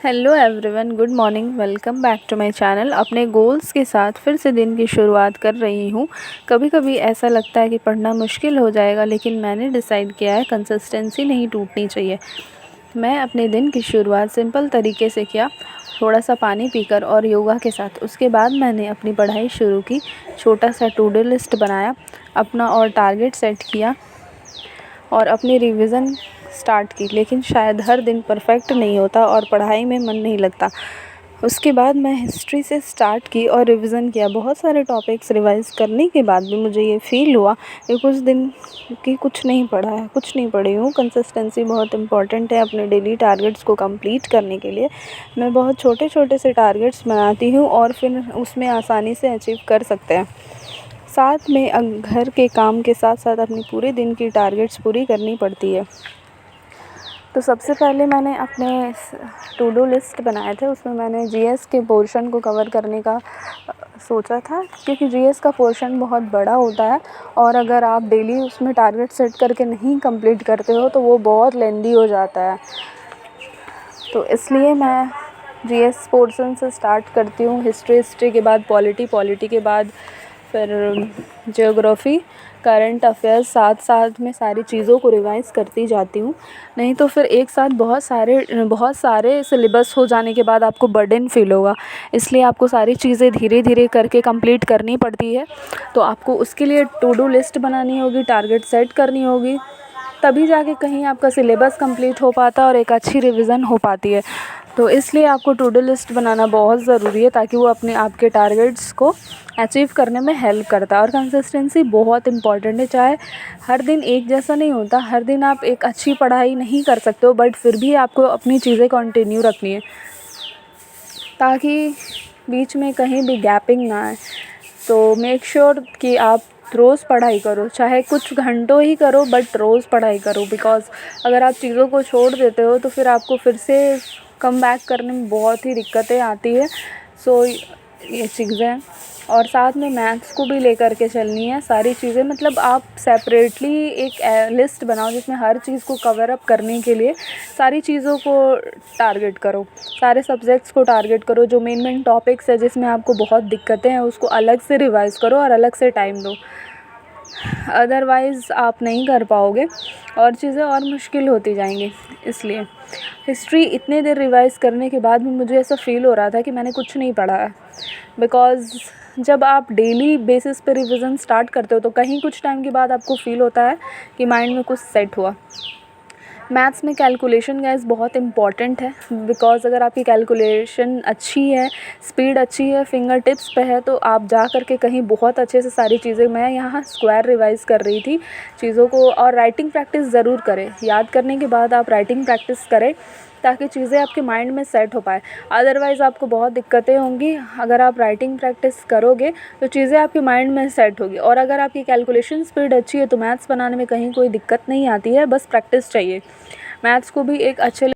Hello everyone, good morning. Welcome back to my channel. अपने goals के साथ फिर से दिन की शुरुआत कर रही हूँ। कभी कभी ऐसा लगता है कि पढ़ना मुश्किल हो जाएगा, लेकिन मैंने डिसाइड किया है कंसिस्टेंसी नहीं टूटनी चाहिए। मैं अपने दिन की शुरुआत सिंपल तरीके से किया, थोड़ा सा पानी पीकर और योगा के साथ। उसके बाद मैंने अपनी पढ़ाई शुरू की। छोटा सा टू डू लिस्ट बनाया अपना और टारगेट सेट किया और अपनी रिवीजन स्टार्ट की। लेकिन शायद हर दिन परफेक्ट नहीं होता और पढ़ाई में मन नहीं लगता। उसके बाद मैं हिस्ट्री से स्टार्ट की और रिवीजन किया। बहुत सारे टॉपिक्स रिवाइज़ करने के बाद भी मुझे ये फ़ील हुआ कि कुछ दिन की कुछ नहीं पढ़ा है, कुछ नहीं पढ़ी हूँ। कंसिस्टेंसी बहुत इम्पॉर्टेंट है अपने डेली टारगेट्स को कंप्लीट करने के लिए। मैं बहुत छोटे छोटे से टारगेट्स बनाती हूँ और फिर उसमें आसानी से अचीव कर सकते हैं। साथ में घर के काम के साथ साथ अपनी पूरे दिन की टारगेट्स पूरी करनी पड़ती है। तो सबसे पहले मैंने अपने टू डू लिस्ट बनाए थे। उसमें मैंने जीएस के पोर्शन को कवर करने का सोचा था, क्योंकि जीएस का पोर्शन बहुत बड़ा होता है और अगर आप डेली उसमें टारगेट सेट करके नहीं कंप्लीट करते हो तो वो बहुत लेंदी हो जाता है। तो इसलिए मैं जीएस पोर्शन से स्टार्ट करती हूँ। हिस्ट्री के बाद पॉलिटी के बाद फिर ज्योग्राफ़ी, करंट अफेयर्स, साथ साथ में सारी चीज़ों को रिवाइज़ करती जाती हूँ। नहीं तो फिर एक साथ बहुत सारे सिलेबस हो जाने के बाद आपको बर्डन फ़ील होगा। इसलिए आपको सारी चीज़ें धीरे धीरे करके कंप्लीट करनी पड़ती है। तो आपको उसके लिए टू डू लिस्ट बनानी होगी, टारगेट सेट करनी होगी, तभी जाके कहीं आपका सिलेबस कंप्लीट हो पाता है और एक अच्छी रिवीजन हो पाती है। तो इसलिए आपको टू डू लिस्ट बनाना बहुत ज़रूरी है, ताकि वो अपने आपके टारगेट्स को अचीव करने में हेल्प करता है। और कंसिस्टेंसी बहुत इम्पॉर्टेंट है। चाहे हर दिन एक जैसा नहीं होता, हर दिन आप एक अच्छी पढ़ाई नहीं कर सकते हो, बट फिर भी आपको अपनी चीज़ें कंटिन्यू रखनी है ताकि बीच में कहीं भी गैपिंग ना आए। तो मेक श्योर कि आप रोज़ पढ़ाई करो, चाहे कुछ घंटों ही करो, बट रोज़ पढ़ाई करो। बिकॉज़ अगर आप चीज़ों को छोड़ देते हो तो फिर आपको फिर से कम बैक करने में बहुत ही दिक्कतें आती है। सो ये चीज़ें, और साथ में मैथ्स को भी लेकर के चलनी है सारी चीज़ें। मतलब आप सेपरेटली एक लिस्ट बनाओ जिसमें हर चीज़ को कवर अप करने के लिए सारी चीज़ों को टारगेट करो, सारे सब्जेक्ट्स को टारगेट करो। जो मेन टॉपिक्स है जिसमें आपको बहुत दिक्कतें हैं उसको अलग से रिवाइज़ करो और अलग से टाइम दो, अदरवाइज़ आप नहीं कर पाओगे और चीज़ें और मुश्किल होती जाएंगी। इसलिए हिस्ट्री इतने देर रिवाइज़ करने के बाद भी मुझे ऐसा फ़ील हो रहा था कि मैंने कुछ नहीं पढ़ा है। बिकॉज़ जब आप डेली बेसिस पे रिवीजन स्टार्ट करते हो तो कहीं कुछ टाइम के बाद आपको फ़ील होता है कि माइंड में कुछ सेट हुआ। मैथ्स में कैलकुलेशन गाइस बहुत इंपॉर्टेंट है। बिकॉज़ अगर आपकी कैलकुलेशन अच्छी है, स्पीड अच्छी है, फिंगर टिप्स पे है, तो आप जा कर के कहीं बहुत अच्छे से सारी चीज़ें, मैं यहाँ स्क्वायर रिवाइज़ कर रही थी चीज़ों को। और राइटिंग प्रैक्टिस ज़रूर करें। याद करने के बाद आप राइटिंग प्रैक्टिस करें ताकि चीज़ें आपके माइंड में सेट हो पाए। अदरवाइज़ आपको बहुत दिक्कतें होंगी। अगर आप राइटिंग प्रैक्टिस करोगे तो चीज़ें आपके माइंड में सेट होगी। और अगर आपकी कैलकुलेशन स्पीड अच्छी है तो मैथ्स बनाने में कहीं कोई दिक्कत नहीं आती है, बस प्रैक्टिस चाहिए। मैथ्स को भी एक अच्छे